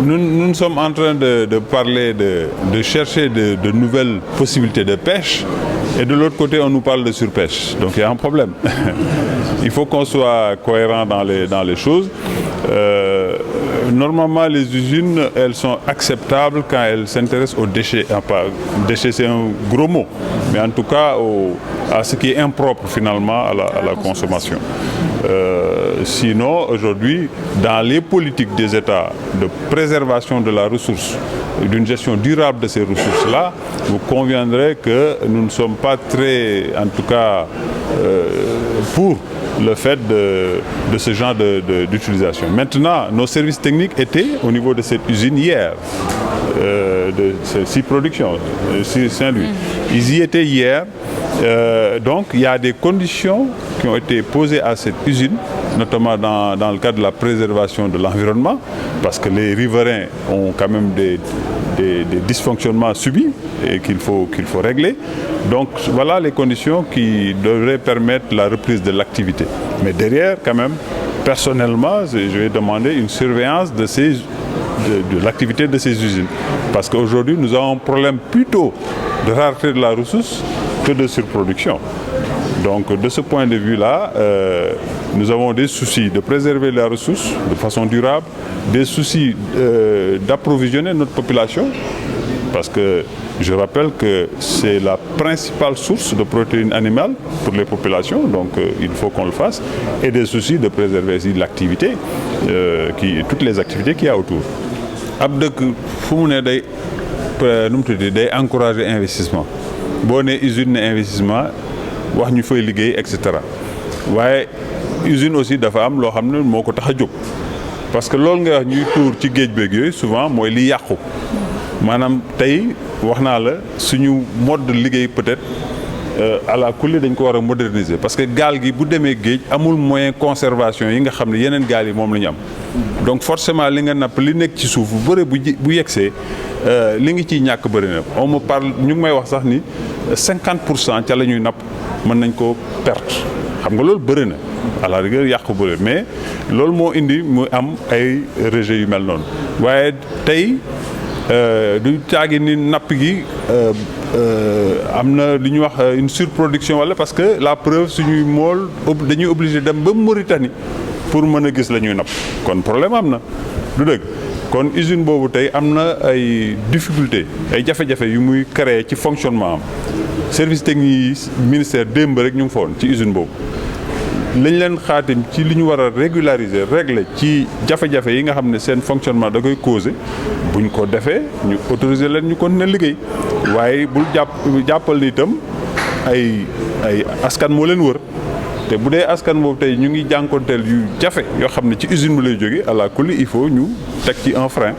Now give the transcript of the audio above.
nous sommes en train de parler de chercher de nouvelles possibilités de pêche et de l'autre côté on nous parle de surpêche. Donc il y a un problème. Il faut qu'on soit cohérent dans les choses. Normalement les usines elles sont acceptables quand elles s'intéressent aux déchets. Enfin, déchets c'est un gros mot, mais en tout cas à ce qui est impropre finalement à la consommation. Sinon aujourd'hui dans les politiques des États de préservation de la ressource, d'une gestion durable de ces ressources-là, vous conviendrez que nous ne sommes pas très, en tout cas, pour le fait de ce genre d'utilisation. Maintenant, nos services techniques étaient au niveau de cette usine hier, de ces productions, Saint-Louis. Ils y étaient hier. Donc il y a des conditions qui ont été posées à cette usine, notamment dans le cadre de la préservation de l'environnement, parce que les riverains ont quand même des dysfonctionnements subis et qu'il faut régler. Donc voilà les conditions qui devraient permettre la reprise de l'activité. Mais derrière, quand même, personnellement, je vais demander une surveillance de l'activité de ces usines. Parce qu'aujourd'hui, nous avons un problème plutôt de rareté de la ressource que de surproduction. Donc de ce point de vue-là, nous avons des soucis de préserver la ressource de façon durable, des soucis d'approvisionner notre population, parce que je rappelle que c'est la principale source de protéines animales pour les populations, donc il faut qu'on le fasse, et des soucis de préserver aussi l'activité, toutes les activités qu'il y a autour. ab dëkk fu mu ne day nu mu tudd day encourager investissement boo nee usine ne investissement wax ñu fay liggéey et cetera waaye usine aussi dafa am loo xam ne moo ko tax a jóg parce que loolu nga wax ñuy tuur ci géej beeg yooyu souvent mooy li yàqu maanaam tey wax naa la suñu mode de liggéey peut-être à la kulli dañ ko war a moderniser parce que gaal gi bu demee géej amul moyen conservation yi nga xam ne yeneen gaal yi moom la ñu am donc forcément li nga napp li nekk ci suuf bu bëri bu yegsee li ngi ciy ñàkk bëri na on me parle ñu ngi may wax sax ni 50% ca la ñuy napp mën nañ ko perte xam nga loolu bëri na à la rigueur yàqu bëri mais loolu moo indi mu am ay rejets yu mel noonu waaye tey du caagi ni napp gi am na li ñuy wax une surproduction wala parce que la preuve suñuy mool dañuy obligé dem ba Mauritanie pour mën a gis la ñuy napp kon problème am na du dëgg kon usine boobu tey am na ay difficultés ay jafe-jafe yu muy créer ci fonctionnement am service technique yi ministère démb rek ñu ngi foon ci usine boobu lañ leen xaatim ci li ñu war a régulariser régler ci jafe-jafe yi nga xam ne seen fonctionnement da koy causer buñ ko defee ñu autoriser leen ñu continuer liggéey waaye bul jàppal ni itam ay askan moo leen wër te bu dee askan boobu tey ñu ngi jànkonteel yu jafe yoo xam ne ci usine bi lay jógee à la kulli il faut ñu teg ci un frein